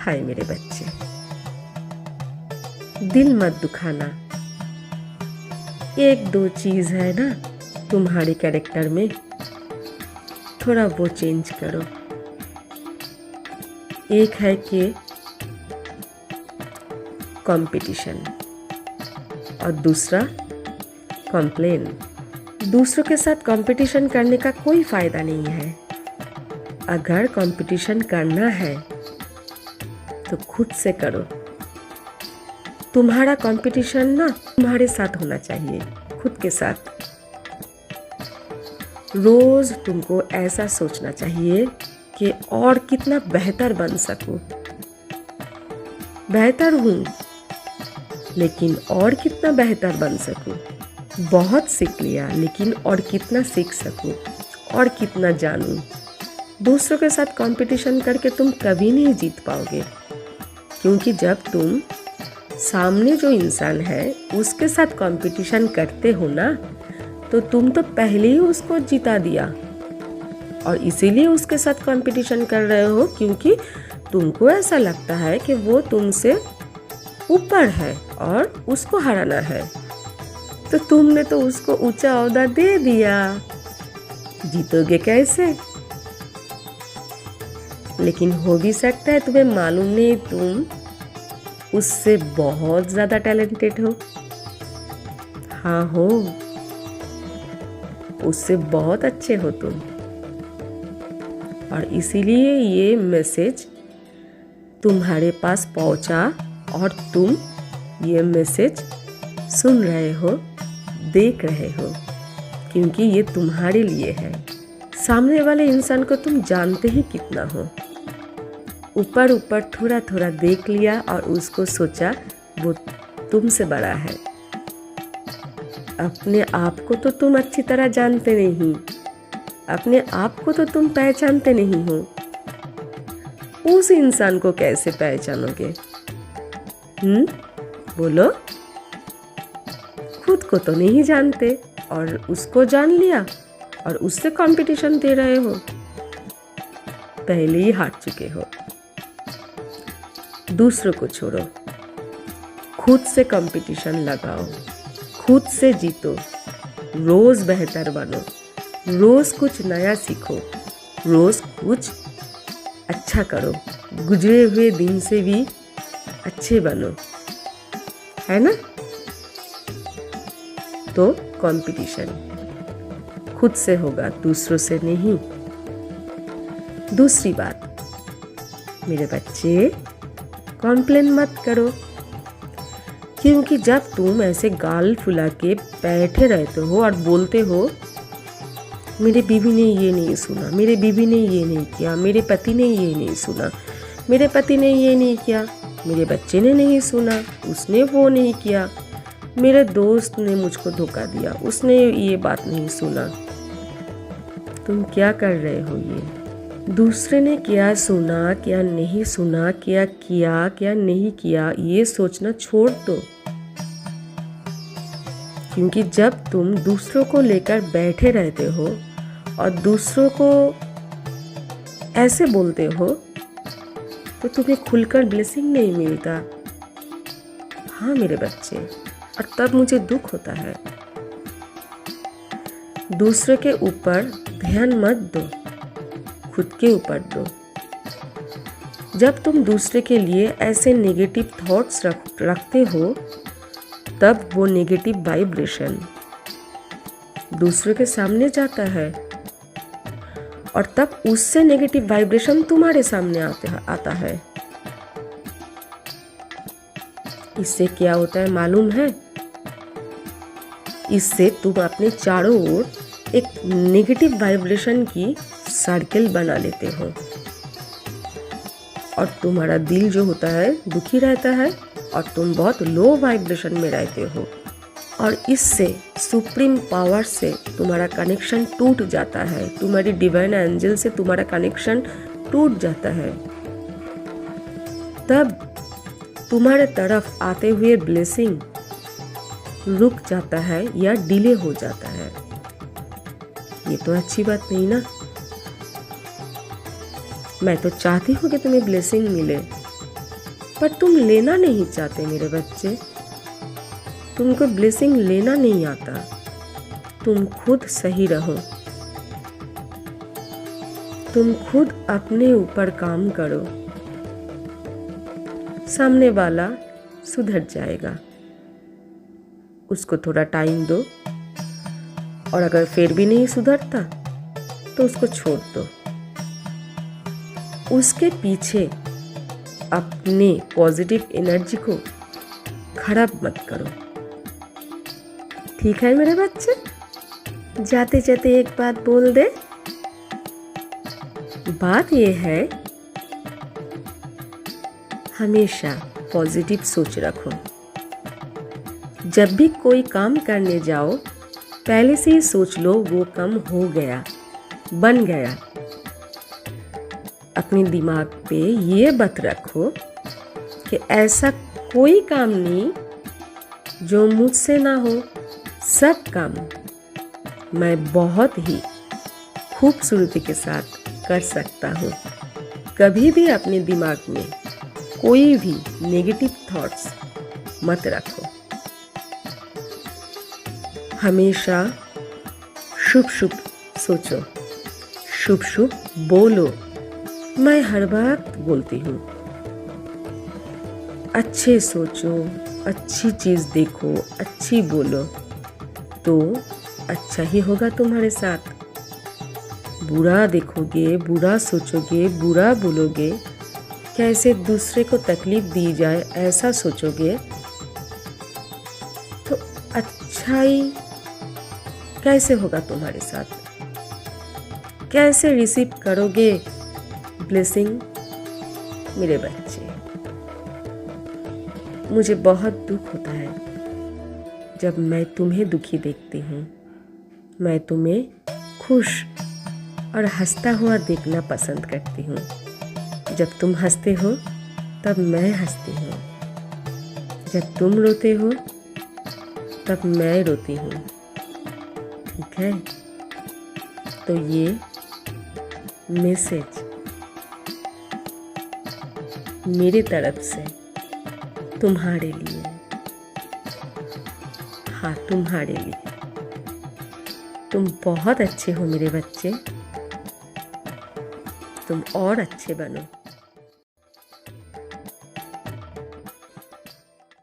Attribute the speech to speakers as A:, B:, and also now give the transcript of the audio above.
A: हाय मेरे बच्चे, दिल मत दुखाना। एक दो चीज है ना तुम्हारे कैरेक्टर में, थोड़ा वो चेंज करो। एक है कि कंपटीशन और दूसरा कंप्लेन। दूसरों के साथ कंपटीशन करने का कोई फायदा नहीं है। अगर कंपटीशन करना है तो खुद से करो। तुम्हारा कंपटीशन ना तुम्हारे साथ होना चाहिए, खुद के साथ। रोज तुमको ऐसा सोचना चाहिए कि और कितना बेहतर बन सकूं। बेहतर हूं, लेकिन और कितना बेहतर बन सकूं। बहुत सीख लिया, लेकिन और कितना सीख सकूं, और कितना जानूं। दूसरों के साथ कंपटीशन करके तुम कभी नहीं जीत पाओगे, क्योंकि जब तुम सामने जो इंसान है उसके साथ कंपटीशन करते हो ना, तो तुम तो पहले ही उसको जिता दिया। और इसीलिए उसके साथ कंपटीशन कर रहे हो, क्योंकि तुमको ऐसा लगता है कि वो तुमसे ऊपर है और उसको हराना है। तो तुमने तो उसको ऊंचा ओहदा दे दिया, जीतोगे कैसे? लेकिन हो भी सकता है तुम्हें मालूम नहीं, तुम उससे बहुत ज्यादा टैलेंटेड हो। हाँ हो, उससे बहुत अच्छे हो तुम। और इसीलिए ये मैसेज तुम्हारे पास पहुंचा और तुम ये मैसेज सुन रहे हो, देख रहे हो, क्योंकि ये तुम्हारे लिए है। सामने वाले इंसान को तुम जानते ही कितना हो। ऊपर ऊपर थोड़ा थोड़ा देख लिया और उसको सोचा वो तुमसे बड़ा है। अपने आप को तो तुम अच्छी तरह जानते नहीं, अपने आप को तो तुम पहचानते नहीं हो। उस इंसान को कैसे पहचानोगे? बोलो। खुद को तो नहीं जानते और उसको जान लिया और उससे कंपटीशन दे रहे हो। पहले ही हार चुके हो। दूसरों को छोड़ो, खुद से कंपटीशन लगाओ, खुद से जीतो। रोज बेहतर बनो, रोज कुछ नया सीखो, रोज कुछ अच्छा करो। गुजरे हुए दिन से भी अच्छे बनो, है ना? तो कंपटीशन खुद से होगा, दूसरों से नहीं। दूसरी बात, मेरे बच्चे, कॉम्प्लेन मत करो, क्योंकि जब तुम ऐसे गाल फुला के बैठे रहते हो और बोलते हो मेरे बीवी ने ये नहीं सुना, मेरे बीवी ने ये नहीं किया, मेरे पति ने ये नहीं सुना, मेरे पति ने ये नहीं किया, मेरे बच्चे ने नहीं सुना, उसने वो नहीं किया, मेरे दोस्त ने मुझको धोखा दिया, उसने ये बात नहीं सुना। तुम क्या कर रहे हो? ये दूसरे ने क्या सुना, क्या नहीं सुना, क्या किया, क्या नहीं किया, ये सोचना छोड़ दो। क्योंकि जब तुम दूसरों को लेकर बैठे रहते हो और दूसरों को ऐसे बोलते हो, तो तुम्हें खुलकर ब्लेसिंग नहीं मिलता। हाँ मेरे बच्चे, और तब मुझे दुख होता है। दूसरे के ऊपर ध्यान मत दो, खुद के ऊपर दो। जब तुम दूसरे के लिए ऐसे नेगेटिव थॉट्स रखते हो, तब वो नेगेटिव वाइब्रेशन दूसरे के सामने जाता है और तब उससे नेगेटिव वाइब्रेशन तुम्हारे सामने आता है। इससे क्या होता है मालूम है? इससे तुम अपने चारों ओर एक नेगेटिव वाइब्रेशन की सर्कल बना लेते हो और तुम्हारा दिल जो होता है दुखी रहता है और तुम बहुत लो वाइब्रेशन में रहते हो। और इससे सुप्रीम पावर से तुम्हारा कनेक्शन टूट जाता है, तुम्हारी डिवाइन एंजल से तुम्हारा कनेक्शन टूट जाता है। तब तुम्हारे तरफ आते हुए ब्लेसिंग रुक जाता है या डिले हो जाता है। ये तो अच्छी बात नहीं ना। मैं तो चाहती हूँ कि तुम्हें ब्लेसिंग मिले, पर तुम लेना नहीं चाहते मेरे बच्चे। तुमको ब्लेसिंग लेना नहीं आता। तुम खुद सही रहो। तुम खुद अपने ऊपर काम करो। सामने वाला सुधर जाएगा। उसको थोड़ा टाइम दो, और अगर फिर भी नहीं सुधरता तो उसको छोड़ दो। उसके पीछे अपने पॉजिटिव एनर्जी को खराब मत करो। ठीक है मेरे बच्चे? जाते जाते एक बात बोल दे। बात यह है, हमेशा पॉजिटिव सोच रखो। जब भी कोई काम करने जाओ, पहले से ही सोच लो वो काम हो गया, बन गया। अपने दिमाग पे ये बात रखो कि ऐसा कोई काम नहीं जो मुझसे ना हो। सब काम मैं बहुत ही खूबसूरती के साथ कर सकता हूँ। कभी भी अपने दिमाग में कोई भी नेगेटिव थॉट्स मत रखो। हमेशा शुभ शुभ सोचो, शुभ शुभ बोलो। मैं हर वक्त बोलती हूँ, अच्छे सोचो, अच्छी चीज़ देखो, अच्छी बोलो, तो अच्छा ही होगा तुम्हारे साथ। बुरा देखोगे, बुरा सोचोगे, बुरा बोलोगे, कैसे दूसरे को तकलीफ दी जाए ऐसा सोचोगे, तो अच्छाई कैसे होगा तुम्हारे साथ? कैसे रिसीव करोगे ब्लेसिंग मेरे बच्चे? मुझे बहुत दुख होता है जब मैं तुम्हें दुखी देखती हूँ। मैं तुम्हें खुश और हंसता हुआ देखना पसंद करती हूँ। जब तुम हंसते हो तब मैं हंसती हूँ। जब तुम रोते हो तब मैं रोती हूँ। ठीक है? तो ये मैसेज मेरी तरफ से तुम्हारे लिए, हाँ तुम्हारे लिए। तुम बहुत अच्छे हो मेरे बच्चे। तुम और अच्छे बनो।